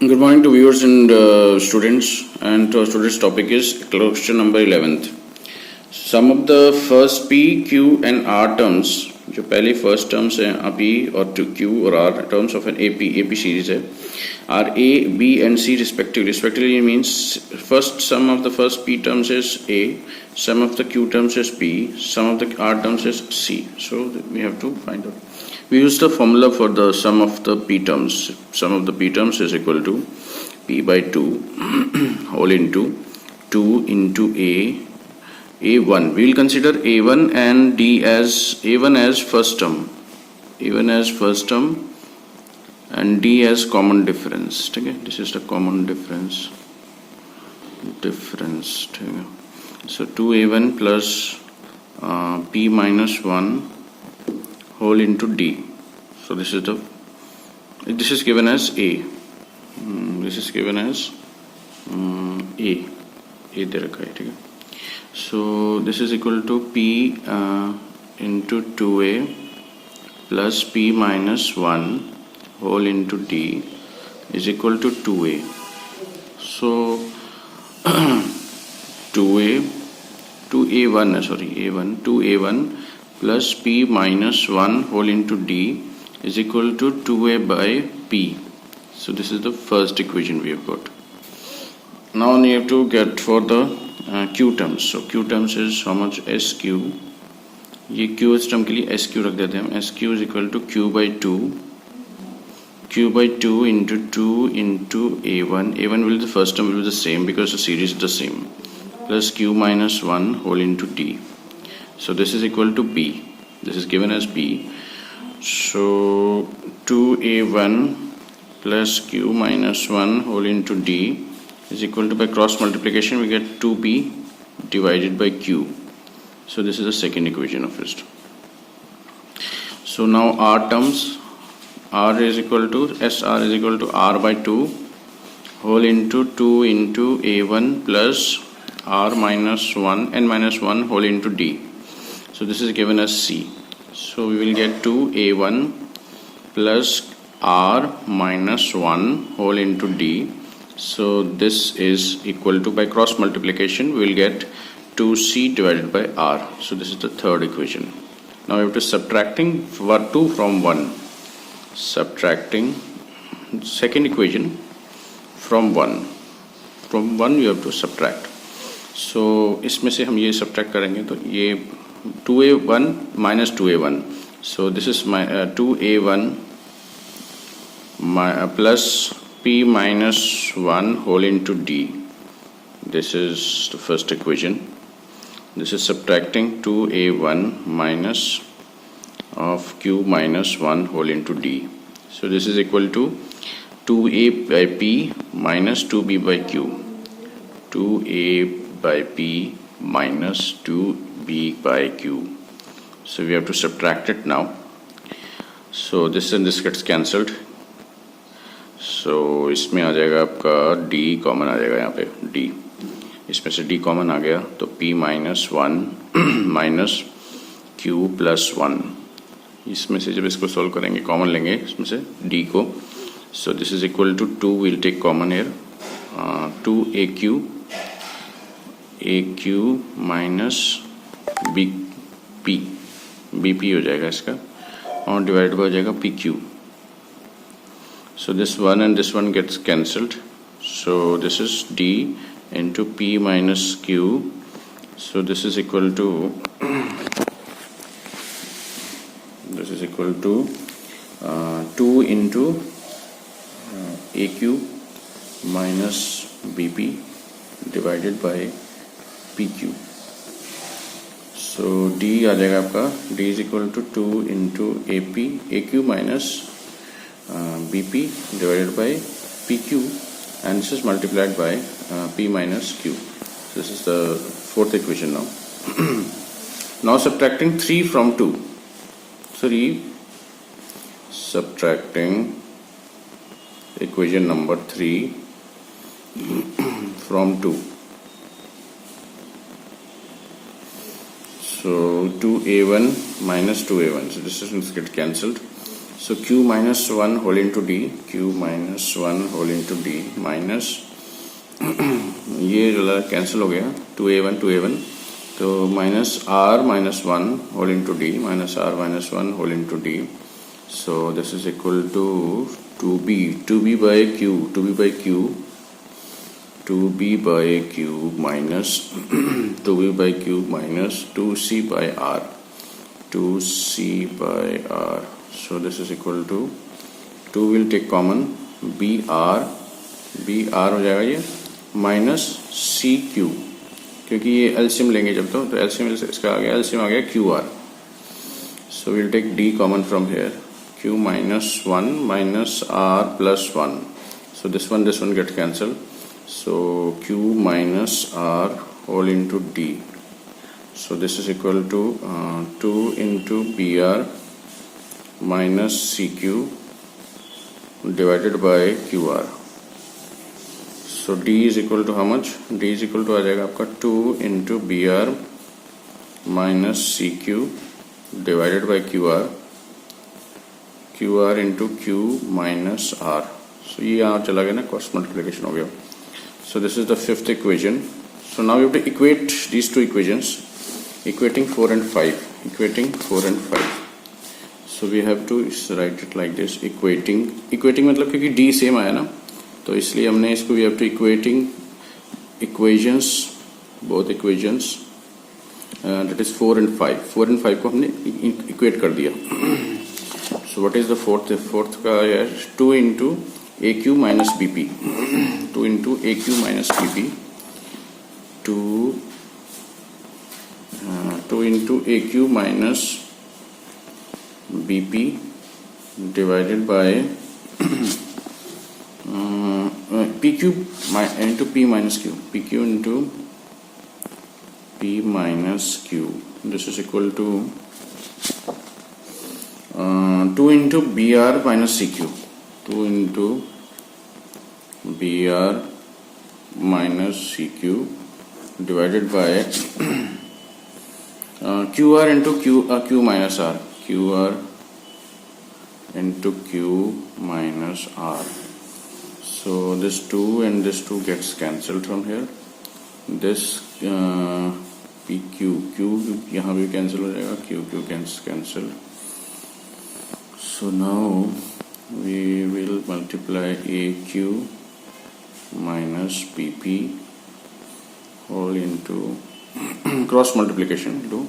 Good morning to viewers and students. And today's topic is question number 11th. Sum of the first P, Q and R terms. जो पहले first terms हैं P और Q और R terms of an AP series है, are A, B and C respectively. Respectively means first sum of the first P terms is A, sum of the Q terms is B, sum of the R terms is C. So we have to find out. We use the formula for the sum of the P terms. Sum of the P terms is equal to P by 2 whole into 2 into A1. We will consider A1 and D as A1 as first term, A1 as first term and D as common difference. ठीक है, this is the common difference. ठीक है. So 2A1 plus P minus 1 whole into D. So this is given as A. This is given as A दे रखा है. ठीक है. So this is equal to P into 2A plus P minus 1 whole into D is equal to 2A. So 2A1 plus P minus 1 whole into D is equal to 2A by P. So this is the first equation we have got. Now we have to get for the Q terms. So Q terms is how much? SQ. ये Q term के लिए SQ रख देते हैं हम. SQ is equal to Q by 2. Q by 2 into 2 into A1. A1 will be the first term will be the same because the series is the same. Plus Q minus 1 whole into D. So this is equal to B. This is given as B. So 2A1 plus Q minus 1 whole into D is equal to, by cross multiplication we get 2B divided by Q. So this is the second equation of it. So now R terms, R is equal to SR is equal to R by 2 whole into 2 into A1 plus R minus 1 n minus 1 whole into D. So this is given as C. So we will get 2A1 plus R minus 1 whole into D. So this is equal to, by cross multiplication we will get 2C divided by R. So this is the third equation. Now we have to subtracting 2 from 1. Subtracting second equation from 1. From 1 you have to subtract. So इसमें से हम ये subtract करेंगे तो ये 2A1 minus 2A1. So this is my 2A1 plus P minus 1 whole into D. This is the first equation. This is subtracting 2A1 minus of Q minus 1 whole into D. So this is equal to 2A by P minus 2B by Q. 2A by P minus 2B by Q. So we have to subtract it now. So this and this gets cancelled. So इसमें आ जाएगा आपका D common आ जाएगा यहाँ पे D. इसमें से D common आ गया तो P minus 1 minus Q plus 1. इसमें से जब इसको सॉल्व करेंगे कॉमन लेंगे इसमें से D को. So this is equal to 2 we'll take common here. 2AQ minus BP हो जाएगा इसका और डिवाइड हो जाएगा PQ. So this one and this one gets cancelled. So this is D into P minus Q. So this is equal to 2 into AQ minus BP divided by PQ. So D आ जाएगा आपका, D is equal to 2 into AQ minus BP divided by PQ, and this is multiplied by P minus Q. So this is the fourth equation now. Now subtracting 3 from 2. 3 subtracting equation number 3 from 2. So 2A1 minus 2A1. So this is going to get cancelled. So q minus 1 whole into d, q minus 1 whole into d minus ये जो cancel हो गया 2a1 तो minus r minus 1 whole into d minus r minus 1 whole into d. So this is equal to 2b by q 2b by q minus 2b by q minus 2c by r 2c by r. So this is equal to 2 will take common br हो जाएगा ये minus C Q, क्योंकि ये LCM लेंगे जब तो LCM इसका आ गया Q R. So will take the common from here q minus 1 minus r plus 1. So this one gets cancelled. So q minus r whole into d. So this is equal to 2 into br minus cq divided by qr. So d is equal to how much? D is equal to आ जाएगा आपका 2 into br minus cq divided by qr into q minus r. So ये यहाँ चला गया ना, cross multiplication हो गया. So this is the fifth equation. So now you have to equate these two equations, equating 4 and 5. So we have to write it like this, equating मतलब क्योंकि d same आया ना, तो इसलिए हमने इसको we have to equating equations, both equations, that is 4 and 5 को हमने equate कर दिया. So what is the fourth? The fourth का है 2 into aq minus bp. 2 into aq minus bp. 2 into aq minus bp divided by pq into p minus q. pq into p minus q. This is equal to 2 into br minus cq. 2 into br minus cq divided by qr into q minus r. qr into q minus r. So this 2 and this 2 gets cancelled from here. This pq q यहाँ भी cancel हो जाएगा, q gets cancelled. So now we will multiply aq minus bp whole into cross multiplication do.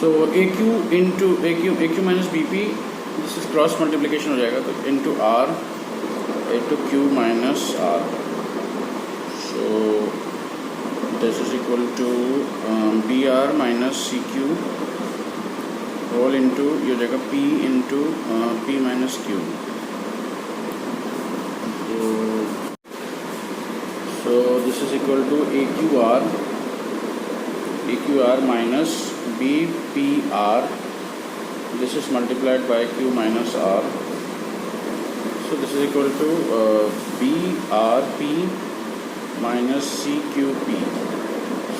So aq minus bp, this is cross multiplication हो जाएगा, तो into r into q minus r. So this is equal to br minus cq whole into ये हो जाएगा p into p minus q. So this is equal to aqr minus bpr. This is multiplied by q minus r. So this is equal to brp minus cqp.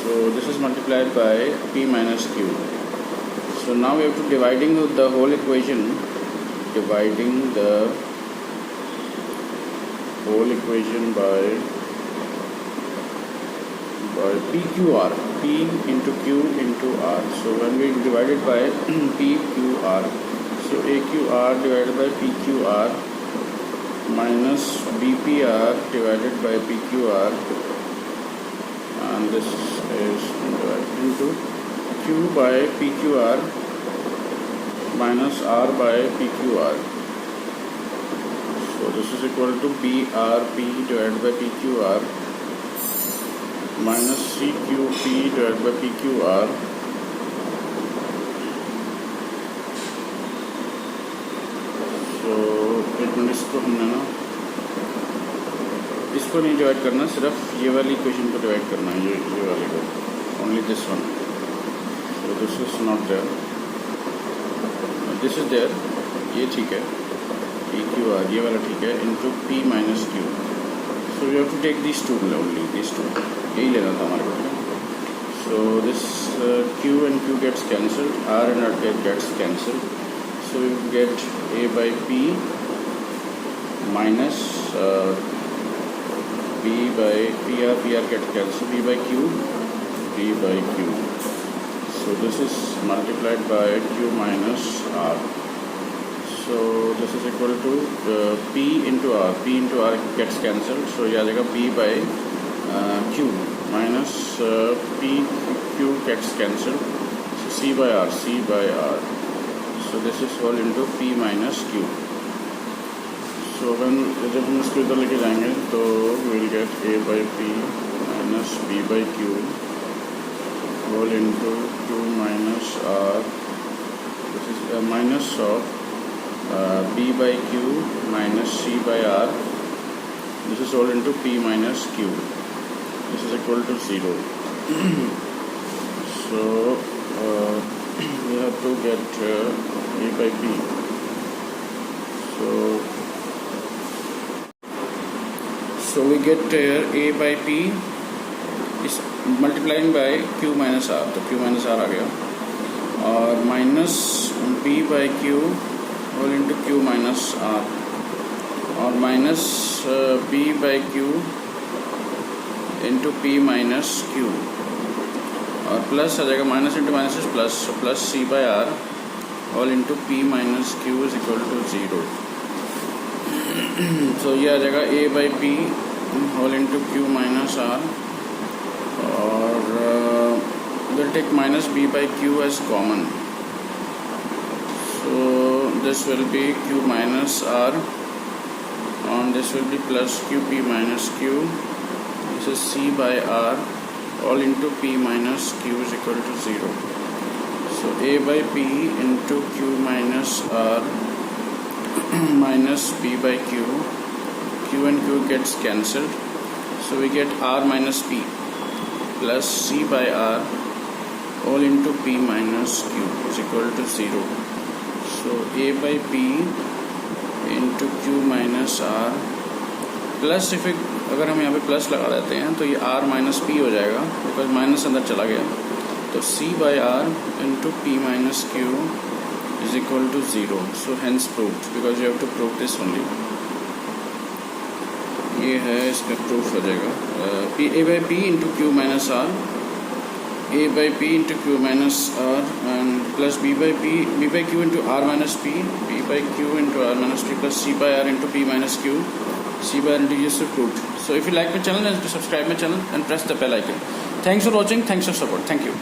So this is multiplied by p minus q. So now we have to dividing the whole equation, by pqr, p into q into r. So when we divide it by pqr, so aqr divided by pqr minus bpr divided by pqr, and this is divided into q by pqr minus r by pqr. So this is equal to brp divided by pqr minus cqp divided by pqr. So इसको हमने ना इसको नहीं divide करना, सिर्फ ये वाली equation को डिवाइड करना है, ये वाली को, only this one. So this is not there, this is there, ये ठीक है, EQR ये वाला ठीक है, into P minus Q. So we have to take these two only, these two, यही लेना था हमारे को. So this Q and Q gets cancelled, R and R gets cancelled. So So we will get A by P minus B by PR get cancelled, B by Q, B by Q. So this is multiplied by Q minus R. So this is equal to P into R. P into R gets cancelled. So ये आ जाएगा P by Q minus P Q gets cancelled. So C by R, C by R. So this is all into P minus Q. So when जब हम इसको इधर लेके जाएंगे तो we'll get A by P minus B by Q all into Q minus R. This is a minus of B by Q minus C by R. This is all into P minus Q. This is equal to 0. So we have to get A by P. So we get A by P is multiplying by Q minus R. तो Q minus R आ गया और minus B by Q all into Q minus R और minus B by Q into P minus Q और plus आ जाएगा minus into minus is plus plus C by R all into P minus Q is equal to 0. So ये आ जाएगा A by P all into Q minus R और we'll take minus B by Q as common. So this will be Q minus R and this will be plus QP minus Q. This is C by R all into P minus Q is equal to 0. So A by P into Q minus R minus B by Q. Q and Q gets cancelled. So we get R minus P plus C by R all into P minus Q is equal to 0. So A by P into Q minus R plus effect अगर हम यहाँ पे plus लगा देते हैं तो ये R minus P हो जाएगा बिकॉज माइनस अंदर चला गया तो C by R into P minus Q is equal to 0. So hence proved because you have to prove this only. ये है इसका प्रूफ हो जाएगा A by P into Q minus R A by P into Q minus R and plus B by Q into R minus P, B by Q into R minus P plus C by R into P minus Q, C by R into U is proved. So if you like my channel, then subscribe my channel and press the bell icon. Thanks for watching. Thanks for support. Thank you.